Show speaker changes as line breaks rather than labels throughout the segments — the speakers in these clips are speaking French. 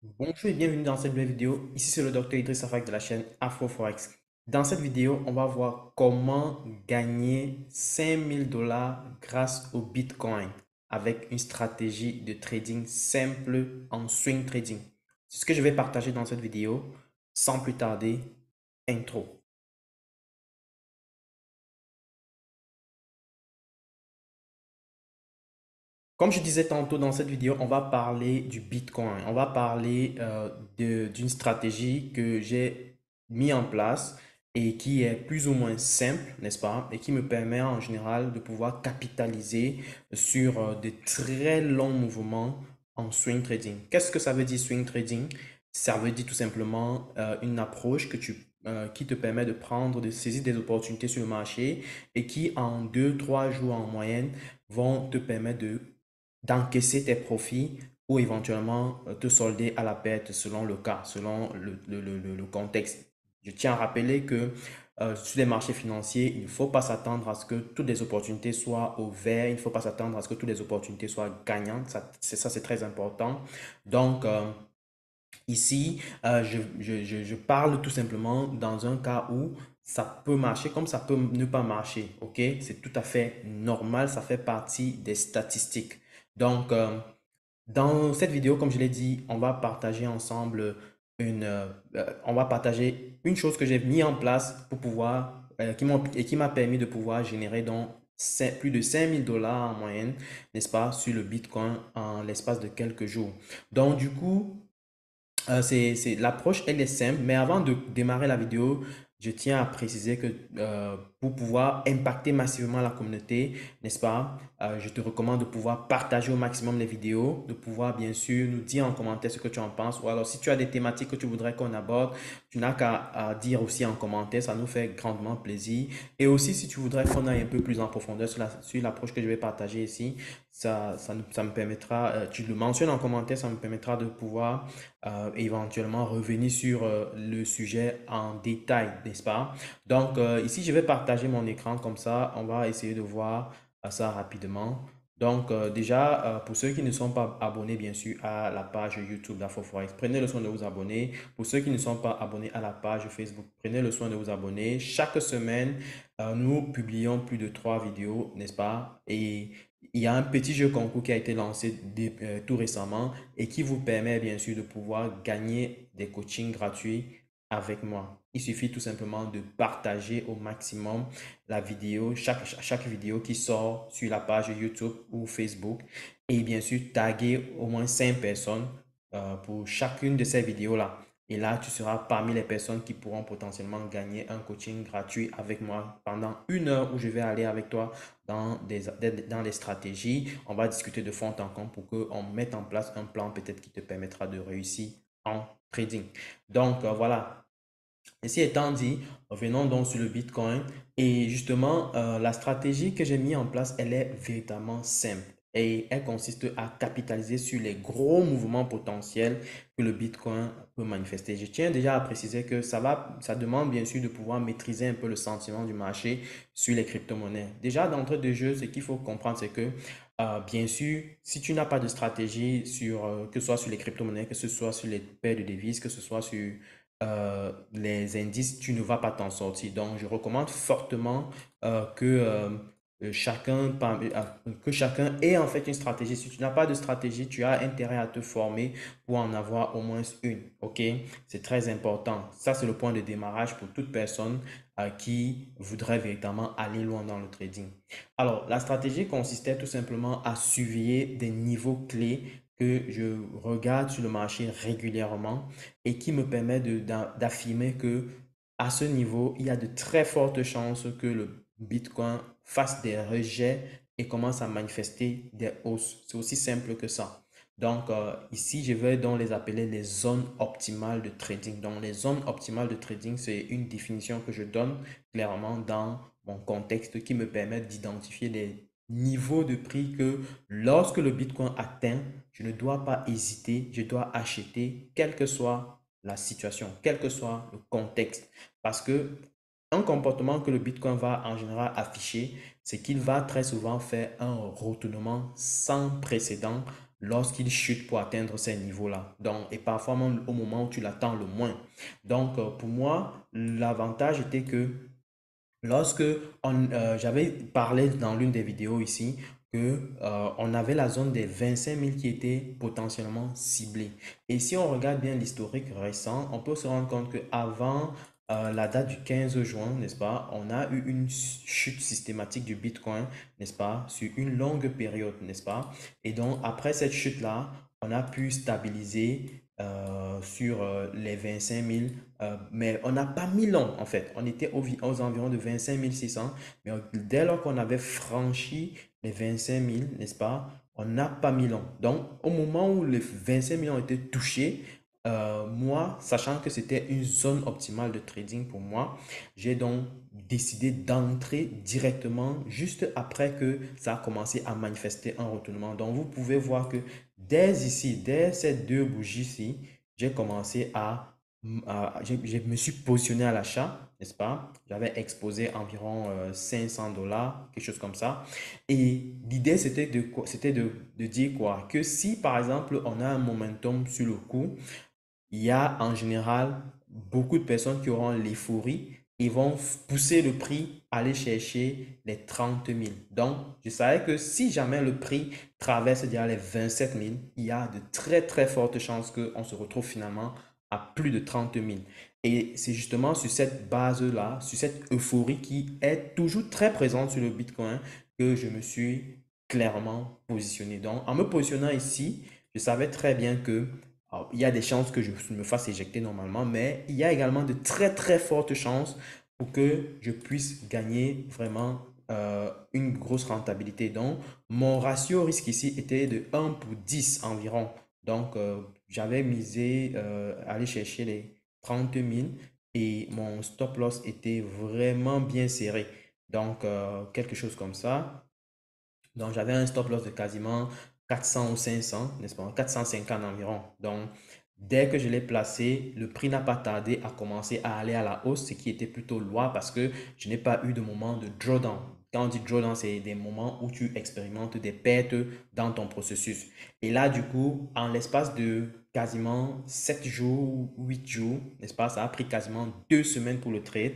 Bonjour et bienvenue dans cette nouvelle vidéo. Ici c'est le docteur Idriss Afak de la chaîne AfroForex. Dans cette vidéo, on va voir comment gagner 5 000 $ grâce au Bitcoin avec une stratégie de trading simple en swing trading. C'est ce que je vais partager dans cette vidéo. Sans plus tarder, intro. Comme je disais tantôt dans cette vidéo, on va parler du Bitcoin. On va parler d'une stratégie que j'ai mis en place et qui est plus ou moins simple, n'est-ce pas? Et qui me permet en général de pouvoir capitaliser sur de très longs mouvements en swing trading. Qu'est-ce que ça veut dire swing trading? Ça veut dire tout simplement une approche qui te permet de prendre, de saisir des opportunités sur le marché et qui en 2, 3 jours en moyenne vont te permettre d'encaisser tes profits ou éventuellement te solder à la perte selon le cas, selon le contexte. Je tiens à rappeler que sur les marchés financiers, il ne faut pas s'attendre à ce que toutes les opportunités soient au vert, il ne faut pas s'attendre à ce que toutes les opportunités soient gagnantes, ça c'est très important. Donc, ici, je parle tout simplement dans un cas où ça peut marcher comme ça peut ne pas marcher, ok? C'est tout à fait normal, ça fait partie des statistiques. Donc, dans cette vidéo, comme je l'ai dit, on va partager ensemble on va partager une chose que j'ai mis en place pour pouvoir, qui m'a permis de pouvoir générer donc plus de 5 000 $ en moyenne, n'est-ce pas, sur le Bitcoin en l'espace de quelques jours. Donc, du coup, l'approche, elle est simple, mais avant de démarrer la vidéo, je tiens à préciser que pour pouvoir impacter massivement la communauté, n'est-ce pas, je te recommande de pouvoir partager au maximum les vidéos, de pouvoir bien sûr nous dire en commentaire ce que tu en penses, ou alors si tu as des thématiques que tu voudrais qu'on aborde, tu n'as qu'à dire aussi en commentaire, ça nous fait grandement plaisir. Et aussi si tu voudrais qu'on aille un peu plus en profondeur sur l'approche que je vais partager ici, ça me permettra, tu le mentionnes en commentaire, ça me permettra de pouvoir éventuellement revenir sur le sujet en détail, n'est-ce pas? Donc, ici, je vais partager mon écran comme ça, on va essayer de voir ça rapidement. Donc, déjà, pour ceux qui ne sont pas abonnés, bien sûr, à la page YouTube d'AfroForex, prenez le soin de vous abonner. Pour ceux qui ne sont pas abonnés à la page Facebook, prenez le soin de vous abonner. Chaque semaine, nous publions plus de 3 vidéos, n'est-ce pas? Et il y a un petit jeu concours qui a été lancé tout récemment et qui vous permet bien sûr de pouvoir gagner des coachings gratuits avec moi. Il suffit tout simplement de partager au maximum la vidéo, chaque vidéo qui sort sur la page YouTube ou Facebook et bien sûr taguer au moins 5 personnes pour chacune de ces vidéos-là. Et là, tu seras parmi les personnes qui pourront potentiellement gagner un coaching gratuit avec moi pendant 1 heure où je vais aller avec toi dans les stratégies. On va discuter de fond en comble pour qu'on mette en place un plan peut-être qui te permettra de réussir en trading. Donc, voilà. Ceci étant dit, revenons donc sur le Bitcoin. Et justement, la stratégie que j'ai mis en place, elle est véritablement simple. Et elle consiste à capitaliser sur les gros mouvements potentiels que le Bitcoin peut manifester. Je tiens déjà à préciser que ça demande bien sûr de pouvoir maîtriser un peu le sentiment du marché sur les crypto-monnaies. Déjà, d'entrée de jeu, ce qu'il faut comprendre, c'est que bien sûr, si tu n'as pas de stratégie sur, que ce soit sur les crypto-monnaies, que ce soit sur les paires de devises, que ce soit sur les indices, tu ne vas pas t'en sortir. Donc, je recommande fortement que chacun ait en fait une stratégie. Si tu n'as pas de stratégie, tu as intérêt à te former pour en avoir au moins une. OK? C'est très important. Ça, c'est le point de démarrage pour toute personne qui voudrait véritablement aller loin dans le trading. Alors, la stratégie consistait tout simplement à surveiller des niveaux clés que je regarde sur le marché régulièrement et qui me permet d'affirmer que à ce niveau, il y a de très fortes chances que le Bitcoin fasse des rejets et commence à manifester des hausses. C'est aussi simple que ça. Donc, ici, je vais donc les appeler les zones optimales de trading. Donc, les zones optimales de trading, c'est une définition que je donne clairement dans mon contexte qui me permet d'identifier les niveaux de prix que lorsque le Bitcoin atteint, je ne dois pas hésiter, je dois acheter, quelle que soit la situation, quel que soit le contexte. Parce que un comportement que le Bitcoin va en général afficher, c'est qu'il va très souvent faire un retournement sans précédent lorsqu'il chute pour atteindre ces niveaux-là. Donc, et parfois même au moment où tu l'attends le moins. Donc, pour moi, l'avantage était que lorsque j'avais parlé dans l'une des vidéos ici que on avait la zone des 25 000 qui était potentiellement ciblée. Et si on regarde bien l'historique récent, on peut se rendre compte qu'avant la date du 15 juin, n'est-ce pas, on a eu une chute systématique du Bitcoin, n'est-ce pas, sur une longue période, n'est-ce pas? Et donc, après cette chute-là, on a pu stabiliser sur les 25 000, mais on n'a pas mis long en fait. On était aux environs de 25 600, mais dès lors qu'on avait franchi les 25 000, n'est-ce pas, on n'a pas mis long. Donc, au moment où les 25 000 ont été touchés, moi, sachant que c'était une zone optimale de trading pour moi, j'ai donc décidé d'entrer directement juste après que ça a commencé à manifester un retournement. Donc, vous pouvez voir que dès ici, dès ces deux bougies-ci, j'ai commencé je me suis positionné à l'achat, n'est-ce pas? J'avais exposé environ 500 $, quelque chose comme ça. Et l'idée, c'était de dire quoi? Que si, par exemple, on a un momentum sur le coup, il y a en général beaucoup de personnes qui auront l'euphorie et vont pousser le prix, aller chercher les 30 000. Donc, je savais que si jamais le prix traverse déjà les 27 000, il y a de très très fortes chances qu'on se retrouve finalement à plus de 30 000. Et c'est justement sur cette base-là, sur cette euphorie qui est toujours très présente sur le Bitcoin, que je me suis clairement positionné. Donc, en me positionnant ici, je savais très bien que alors, il y a des chances que je me fasse éjecter normalement, mais il y a également de très très fortes chances pour que je puisse gagner vraiment une grosse rentabilité. Donc, mon ratio risque ici était de 1 pour 10 environ. Donc, j'avais misé aller chercher les 30 000 et mon stop loss était vraiment bien serré. Donc, quelque chose comme ça. Donc, j'avais un stop loss de quasiment 400 ou 500, n'est-ce pas? 450 environ. Donc, dès que je l'ai placé, le prix n'a pas tardé à commencer à aller à la hausse, ce qui était plutôt loin parce que je n'ai pas eu de moment de drawdown. Quand on dit drawdown, c'est des moments où tu expérimentes des pertes dans ton processus. Et là, du coup, en l'espace de quasiment 7 jours, 8 jours, n'est-ce pas? Ça a pris quasiment 2 semaines pour le trade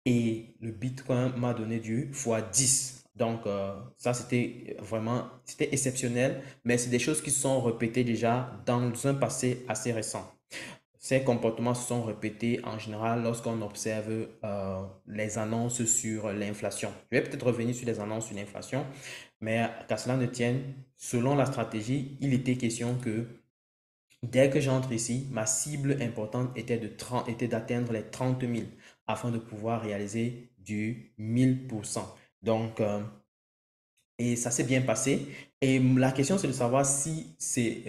et le Bitcoin m'a donné du x10. Donc, ça, c'était vraiment, c'était exceptionnel, mais c'est des choses qui se sont répétées déjà dans un passé assez récent. Ces comportements se sont répétés en général lorsqu'on observe les annonces sur l'inflation. Je vais peut-être revenir sur les annonces sur l'inflation, mais qu'à cela ne tienne, selon la stratégie, il était question que dès que j'entre ici, ma cible importante était d'atteindre les 30 000 afin de pouvoir réaliser du 1000%. Donc, et ça s'est bien passé. Et la question, c'est de savoir si c'est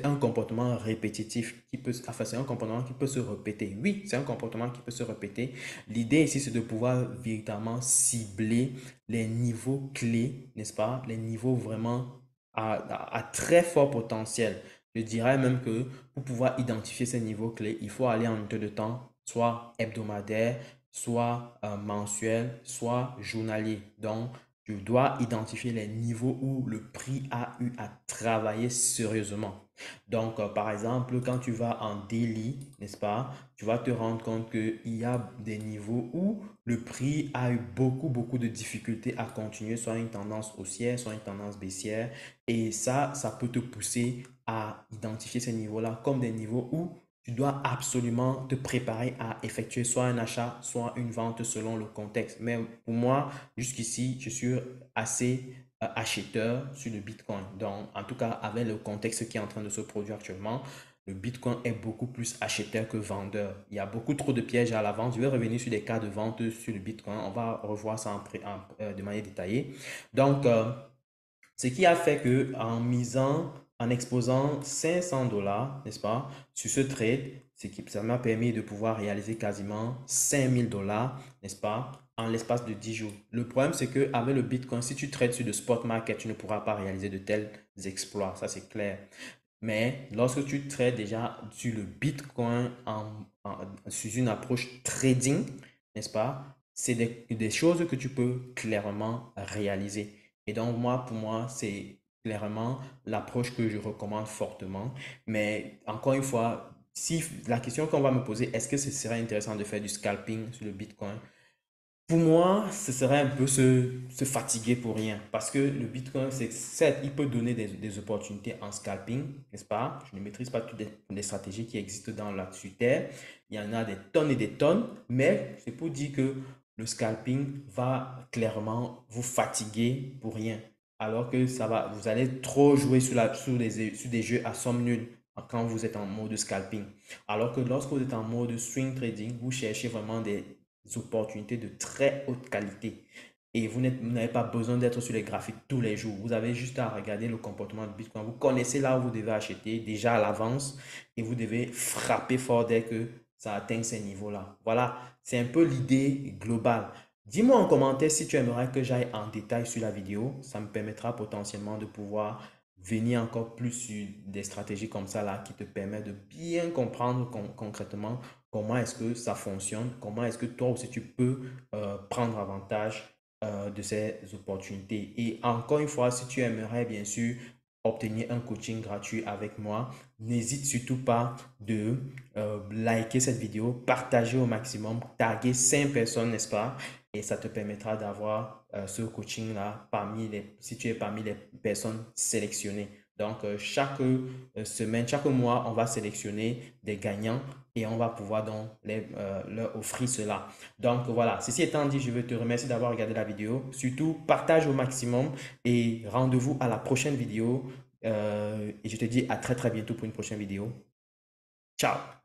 un comportement répétitif qui peut, enfin, c'est un comportement qui peut se répéter. Oui, c'est un comportement qui peut se répéter. L'idée ici, c'est de pouvoir véritablement cibler les niveaux clés, n'est-ce pas? Les niveaux vraiment à très fort potentiel. Je dirais même que pour pouvoir identifier ces niveaux clés, il faut aller en unité de temps, soit hebdomadaire, soit mensuel, soit journalier. Donc, tu dois identifier les niveaux où le prix a eu à travailler sérieusement. Donc, par exemple, quand tu vas en daily, n'est-ce pas, tu vas te rendre compte qu'il y a des niveaux où le prix a eu beaucoup de difficultés à continuer, soit une tendance haussière, soit une tendance baissière. Et ça peut te pousser à identifier ces niveaux-là comme des niveaux où tu dois absolument te préparer à effectuer soit un achat, soit une vente selon le contexte. Mais pour moi, jusqu'ici, je suis assez acheteur sur le Bitcoin. Donc, en tout cas, avec le contexte qui est en train de se produire actuellement, le Bitcoin est beaucoup plus acheteur que vendeur. Il y a beaucoup trop de pièges à la vente. Je vais revenir sur des cas de vente sur le Bitcoin. On va revoir ça de manière détaillée. Donc, ce qui a fait que en misant, en exposant 500 $, n'est-ce pas, sur ce trade, ça m'a permis de pouvoir réaliser quasiment 5000 $, n'est-ce pas, en l'espace de 10 jours. Le problème, c'est qu'avec le Bitcoin, si tu trades sur le spot market, tu ne pourras pas réaliser de tels exploits. Ça, c'est clair. Mais lorsque tu trades déjà sur le Bitcoin sur une approche trading, n'est-ce pas? C'est des choses que tu peux clairement réaliser. Et donc, moi, pour moi, clairement l'approche que je recommande fortement. Mais encore une fois, si la question qu'on va me poser, est-ce que ce serait intéressant de faire du scalping sur le Bitcoin? Pour moi, ce serait un peu se fatiguer pour rien. Parce que le Bitcoin, c'est certes, il peut donner des opportunités en scalping, n'est-ce pas? Je ne maîtrise pas toutes les stratégies qui existent dans la sur Terre. Il y en a des tonnes et des tonnes, mais c'est pour dire que le scalping va clairement vous fatiguer pour rien. Alors que vous allez trop jouer sur des jeux à somme nulle quand vous êtes en mode scalping. Alors que lorsque vous êtes en mode swing trading, vous cherchez vraiment des opportunités de très haute qualité. Et vous n'avez pas besoin d'être sur les graphiques tous les jours. Vous avez juste à regarder le comportement du Bitcoin. Vous connaissez là où vous devez acheter déjà à l'avance et vous devez frapper fort dès que ça atteint ces niveaux-là. Voilà, c'est un peu l'idée globale. Dis-moi en commentaire si tu aimerais que j'aille en détail sur la vidéo. Ça me permettra potentiellement de pouvoir venir encore plus sur des stratégies comme ça là qui te permettent de bien comprendre concrètement comment est-ce que ça fonctionne, comment est-ce que toi aussi tu peux prendre avantage de ces opportunités. Et encore une fois, si tu aimerais bien sûr obtenir un coaching gratuit avec moi, n'hésite surtout pas de liker cette vidéo, partager au maximum, taguer 5 personnes, n'est-ce pas? Et ça te permettra d'avoir ce coaching-là si tu es parmi les personnes sélectionnées. Donc, chaque semaine, chaque mois, on va sélectionner des gagnants et on va pouvoir donc leur offrir cela. Donc, voilà, ceci étant dit, je veux te remercier d'avoir regardé la vidéo. Surtout, partage au maximum et rendez-vous à la prochaine vidéo. Et je te dis à très très bientôt pour une prochaine vidéo. Ciao!